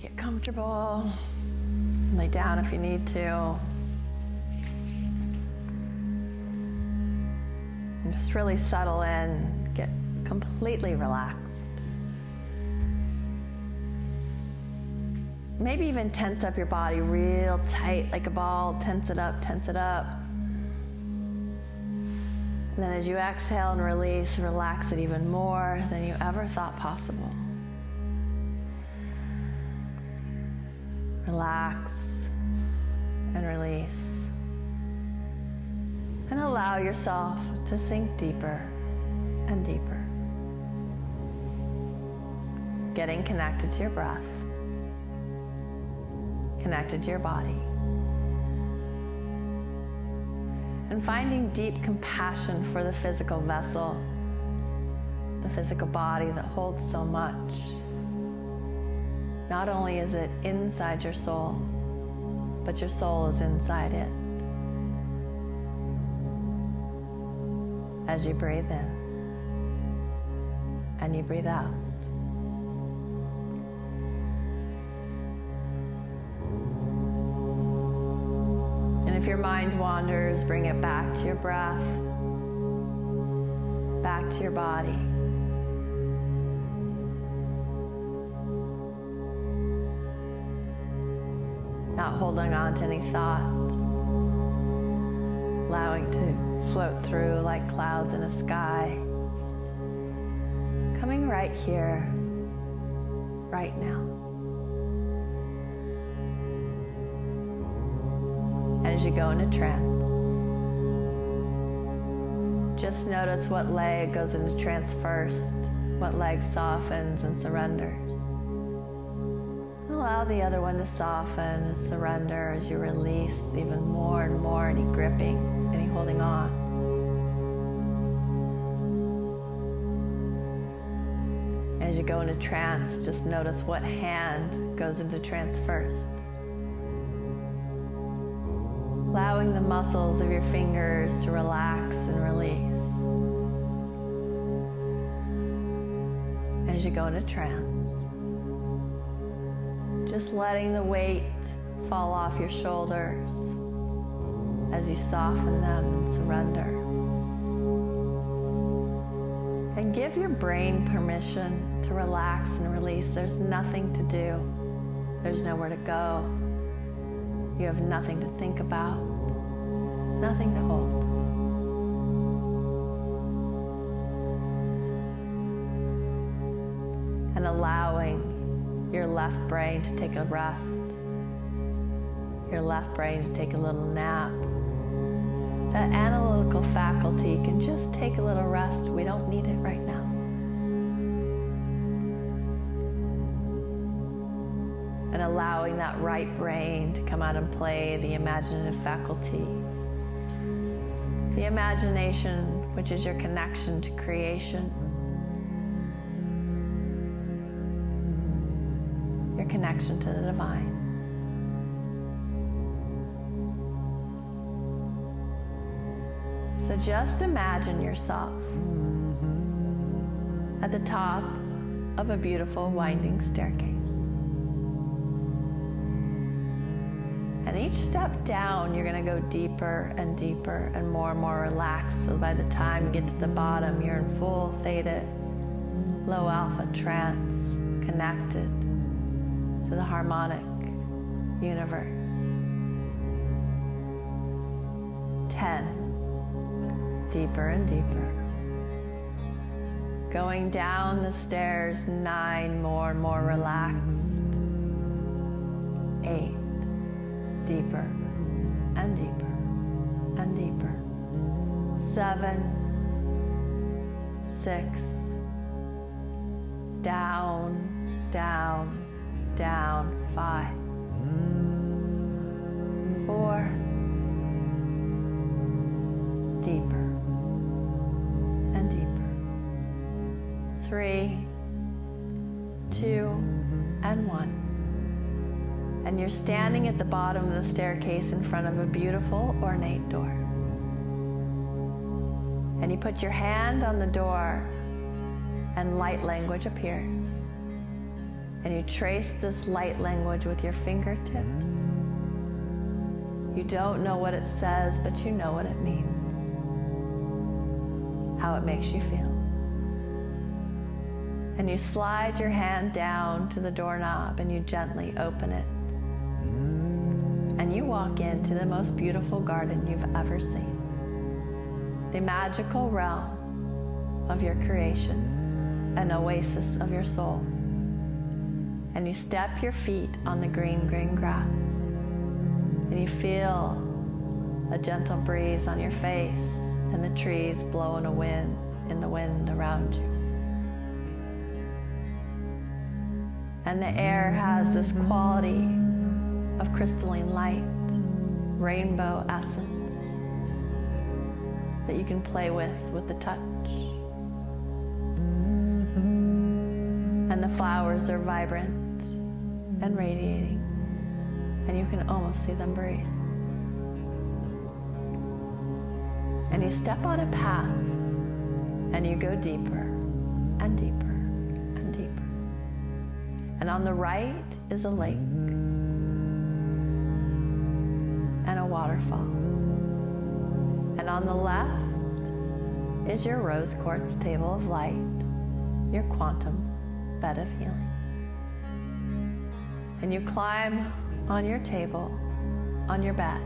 Get comfortable. Lay down if you need to. And just really settle in. Get completely relaxed. Maybe even tense up your body real tight like a ball. Tense it up, tense it up. And then as you exhale and release, relax it even more than you ever thought possible. Relax and release. And allow yourself to sink deeper and deeper. Getting connected to your breath. Connected to your body. And finding deep compassion for the physical vessel, the physical body that holds so much. Not only is it inside your soul, but your soul is inside it. As you breathe in and you breathe out. And if your mind wanders, bring it back to your breath, back to your body. Not holding on to any thought, allowing to float through like clouds in a sky, coming right here, right now. And as you go into trance, just notice what leg goes into trance first, what leg softens and surrenders. Allow the other one to soften and surrender as you release even more and more, any gripping, any holding on. As you go into trance, just notice what hand goes into trance first. Allowing the muscles of your fingers to relax and release. As you go into trance, just letting the weight fall off your shoulders as you soften them and surrender. And give your brain permission to relax and release. There's nothing to do. There's nowhere to go. You have nothing to think about, nothing to hold. And allowing your left brain to take a rest, your left brain to take a little nap. That analytical faculty can just take a little rest. We don't need it right now. And allowing that right brain to come out and play the imaginative faculty. The imagination, which is your connection to creation. Your connection to the divine. So just imagine yourself at the top of a beautiful winding staircase. And each step down, you're going to go deeper and deeper and more relaxed. So by the time you get to the bottom, you're in full theta, low alpha trance, connected to the harmonic universe. 10. Deeper and deeper. Going down the stairs, 9, more and more relaxed. 8. Deeper and deeper and deeper. 7. 6. Down, down, down. 5. 4. Deeper and deeper. 3, 2, and 1. And you're standing at the bottom of the staircase in front of a beautiful ornate door. And you put your hand on the door and light language appears. And you trace this light language with your fingertips. You don't know what it says, but you know what it means. How it makes you feel. And you slide your hand down to the doorknob and you gently open it. And you walk into the most beautiful garden you've ever seen. The magical realm of your creation, an oasis of your soul. And you step your feet on the green grass. And you feel a gentle breeze on your face and the trees blow in the wind around you. And the air has this quality of crystalline light, rainbow essence that you can play with the touch. And the flowers are vibrant and radiating, and you can almost see them breathe. And you step on a path, and you go deeper and deeper and deeper. And on the right is a lake and a waterfall. And on the left is your rose quartz table of light, your quantum bed of healing. And you climb on your table, on your bed.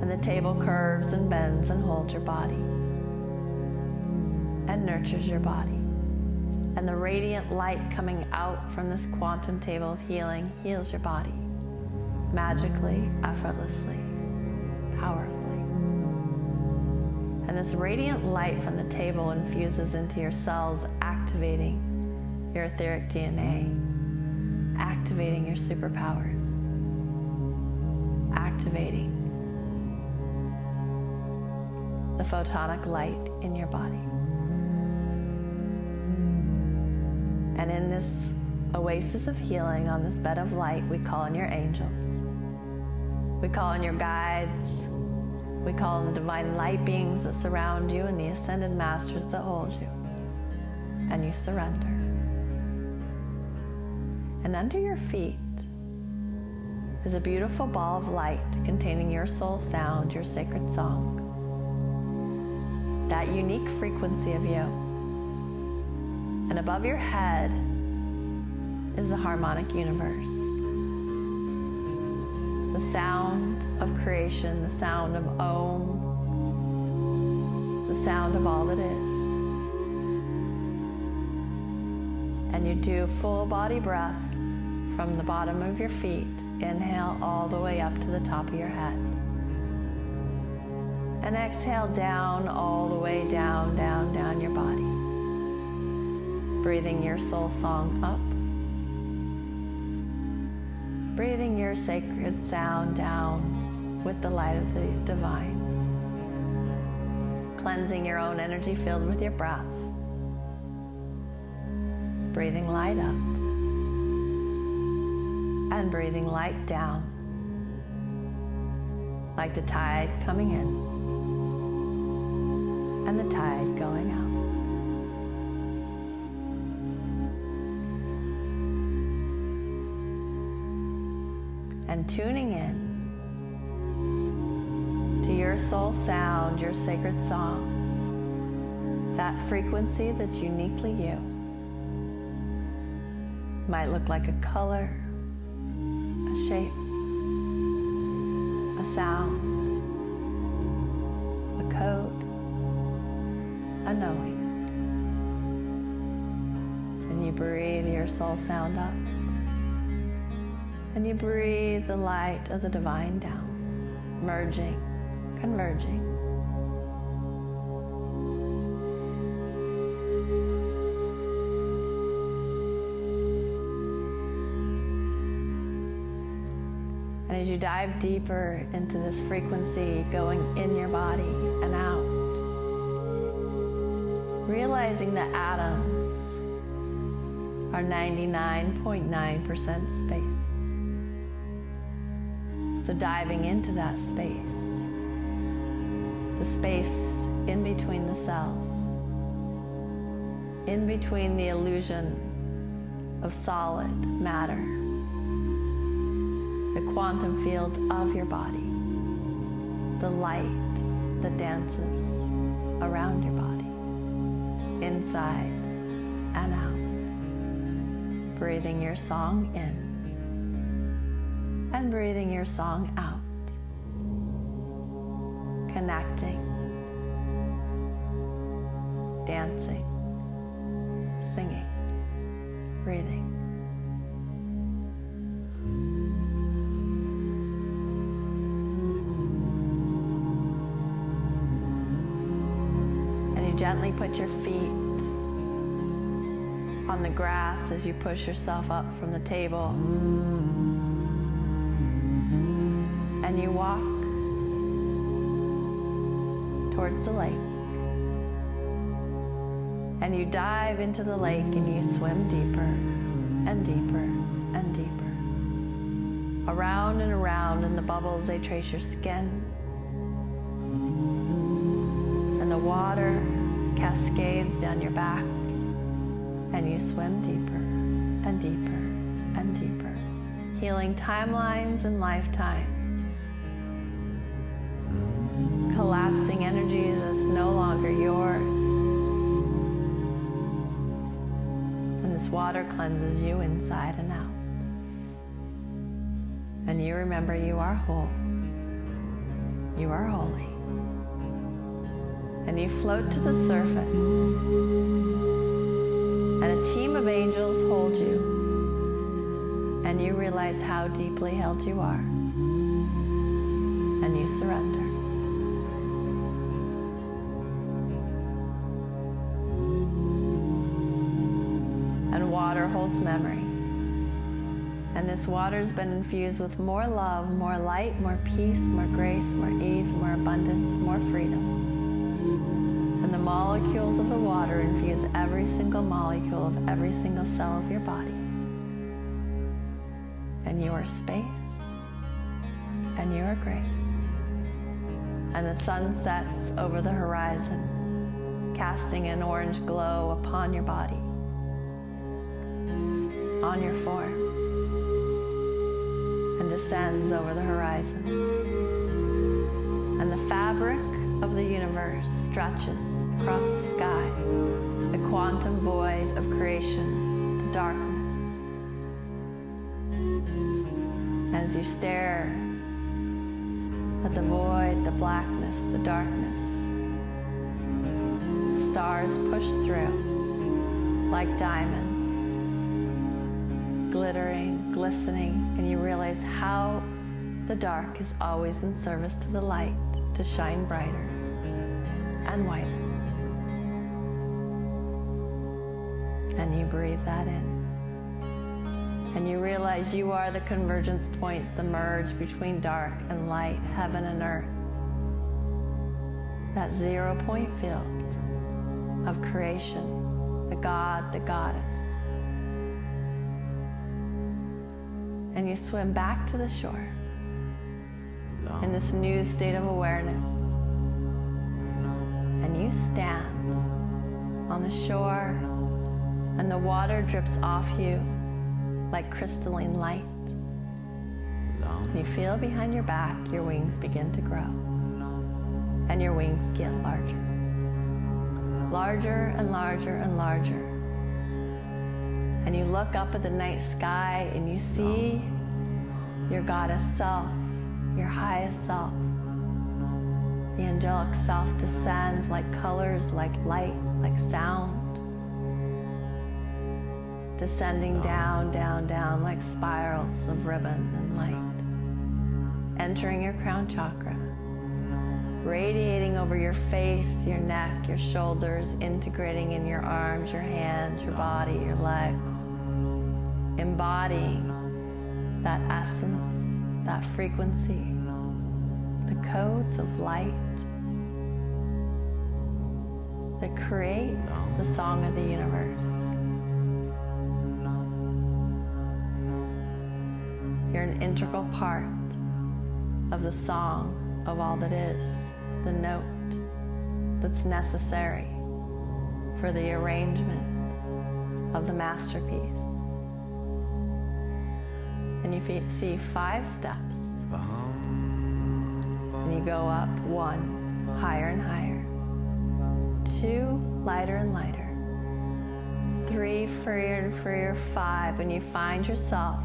And the table curves and bends and holds your body and nurtures your body. And the radiant light coming out from this quantum table of healing heals your body magically, effortlessly, powerfully. And this radiant light from the table infuses into your cells, activating your etheric DNA, activating your superpowers, activating the photonic light in your body. And in this oasis of healing, on this bed of light, we call on your angels. We call on your guides. We call on the divine light beings that surround you and the ascended masters that hold you. And you surrender. And under your feet is a beautiful ball of light containing your soul sound, your sacred song. That unique frequency of you. And above your head is the harmonic universe. The sound of creation, the sound of Om, the sound of all that is. And you do full body breaths from the bottom of your feet. Inhale all the way up to the top of your head. And exhale down all the way down, down, down your body. Breathing your soul song up. Breathing your sacred sound down with the light of the divine. Cleansing your own energy field with your breath. Breathing light up. And breathing light down. Like the tide coming in. And the tide going out. And tuning in to your soul sound, your sacred song, that frequency that's uniquely you. Might look like a color, a shape, a sound, a code, a knowing. And you breathe your soul sound up. And you breathe the light of the divine down, merging, converging. And as you dive deeper into this frequency, going in your body and out, realizing that atoms are 99.9% space. So diving into that space, the space in between the cells, in between the illusion of solid matter, the quantum field of your body, the light that dances around your body, inside and out. Breathing your song in and breathing your song out. Connecting, dancing, singing, breathing. And you gently put your feet on the grass as you push yourself up from the table. And you walk towards the lake. And you dive into the lake and you swim deeper and deeper and deeper. Around and around, and the bubbles, they trace your skin. And the water cascades down your back. And you swim deeper and deeper and deeper, healing timelines and lifetimes, collapsing energy that's no longer yours. And this water cleanses you inside and out. And you remember you are whole. You are holy. And you float to the surface. And a team of angels hold you, and you realize how deeply held you are, and you surrender. And water holds memory, and this water has been infused with more love, more light, more peace, more grace, more ease, more abundance, more freedom. And the molecules of the water infuse every single molecule of every single cell of your body. And you are space, and you are grace. And the sun sets over the horizon, casting an orange glow upon your body, on your form, and descends over the horizon. And the fabric of the universe stretches across the sky, the quantum void of creation, the darkness. As you stare at the void, the blackness, the darkness, stars push through like diamonds, glittering, glistening, and you realize how the dark is always in service to the light, to shine brighter and whiter. And you breathe that in. And you realize you are the convergence points, the merge between dark and light, heaven and earth. That 0 point field of creation, the God, the goddess. And you swim back to the shore in this new state of awareness. And you stand on the shore, and the water drips off you like crystalline light. And you feel behind your back, your wings begin to grow. And your wings get larger. Larger and larger and larger. And you look up at the night sky and you see your goddess self, your highest self. The angelic self descends like colors, like light, like sound. Descending down, down, down like spirals of ribbon and light. Entering your crown chakra. Radiating over your face, your neck, your shoulders, integrating in your arms, your hands, your body, your legs. Embodying that essence, that frequency, the codes of light that create the song of the universe. You're an integral part of the song of all that is, the note that's necessary for the arrangement of the masterpiece. and you see 5 steps. And you go up 1, higher and higher. 2, lighter and lighter. 3, freer and freer. 5, and you find yourself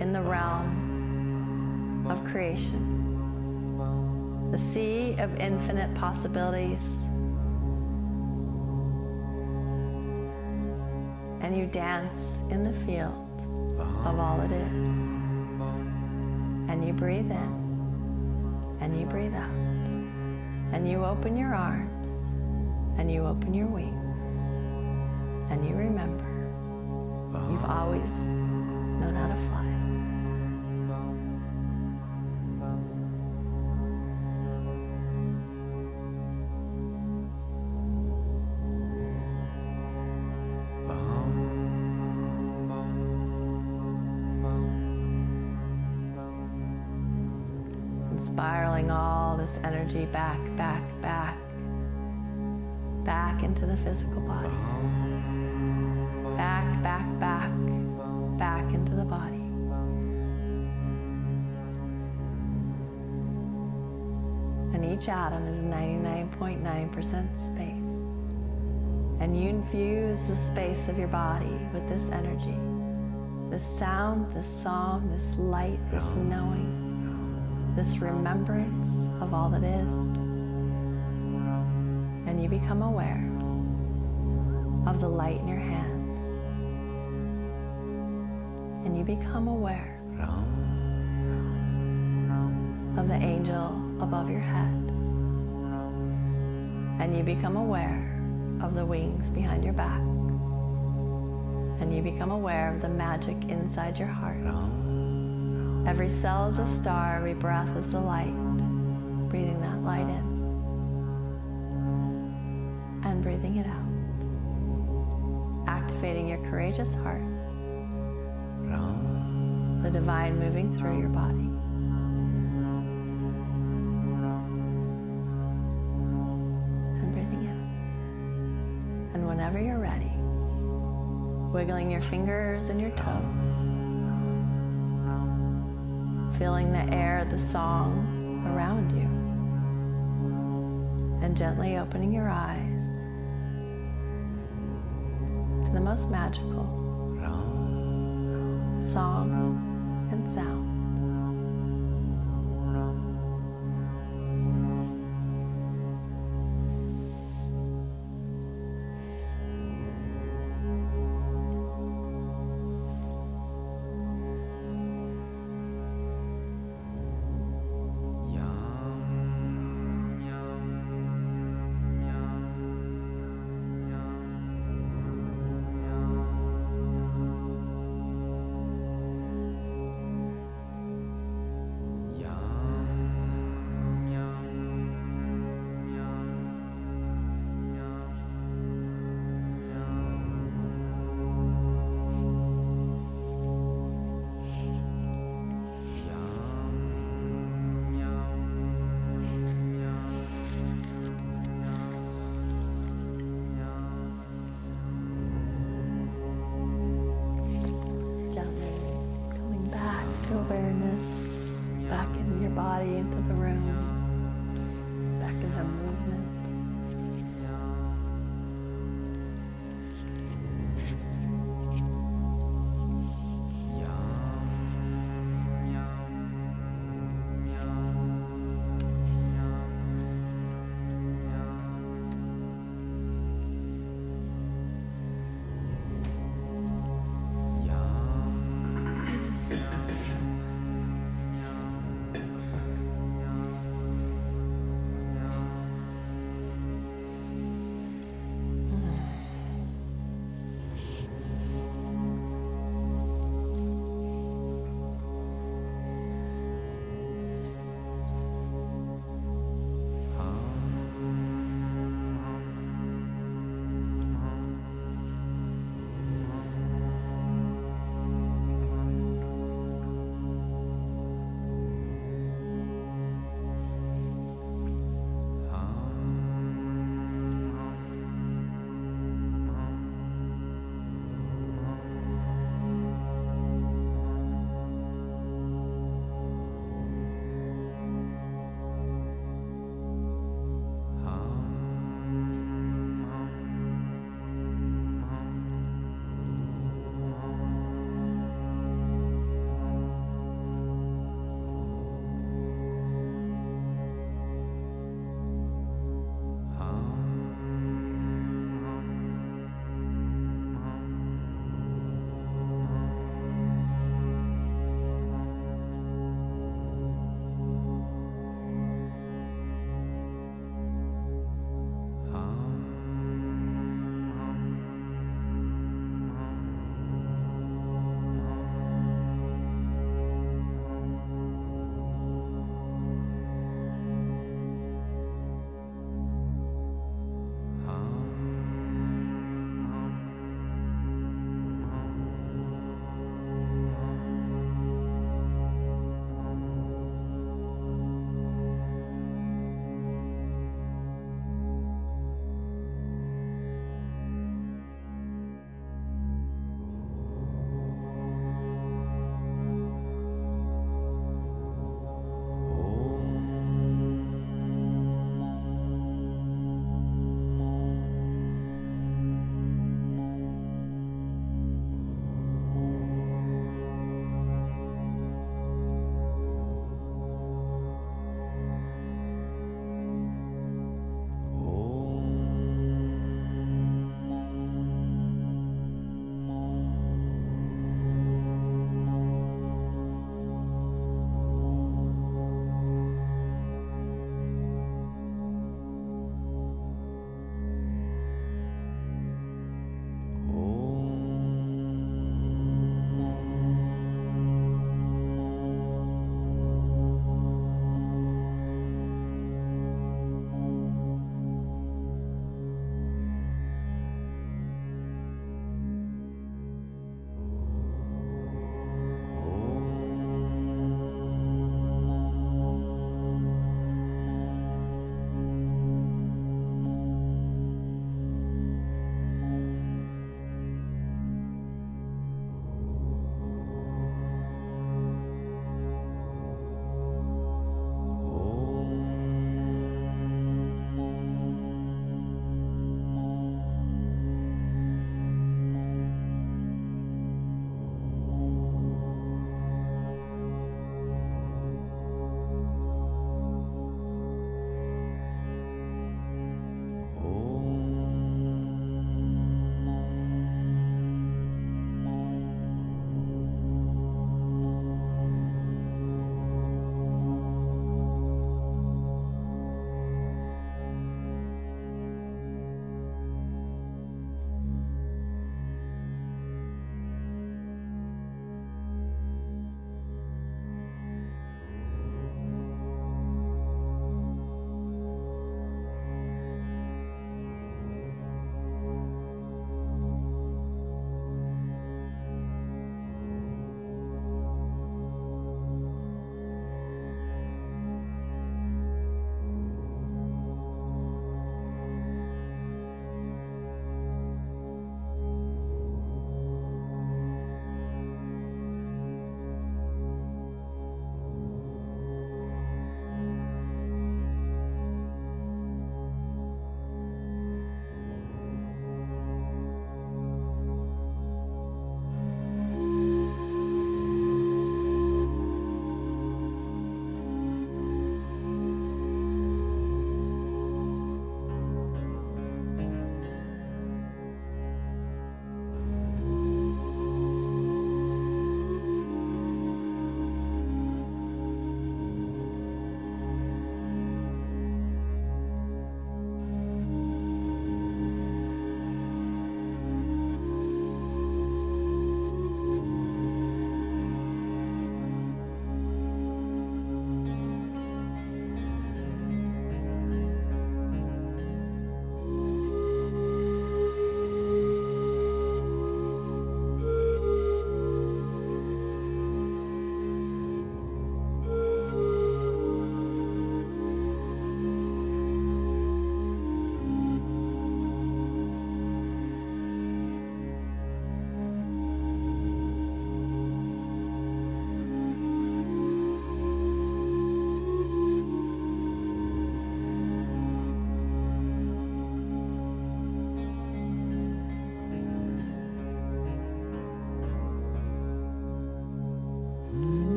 in the realm of creation. The sea of infinite possibilities. And you dance in the field of all it is. And you breathe in. And you breathe out. And you open your arms. And you open your wings. And you remember, you've always known how to fly. Spiraling all this energy back into the physical body. Back into the body. And each atom is 99.9% space. And you infuse the space of your body with this energy, this sound, this song, this light, this knowing, this remembrance of all that is. And you become aware of the light in your hands. And you become aware of the angel above your head. And you become aware of the wings behind your back. And you become aware of the magic inside your heart. Every cell is a star, every breath is the light. Breathing that light in. And breathing it out. Activating your courageous heart. The divine moving through your body. And breathing out. And whenever you're ready, wiggling your fingers and your toes. Feeling the air, the song around you. And gently opening your eyes to the most magical song and sound. Awareness back into your body, into the room, back into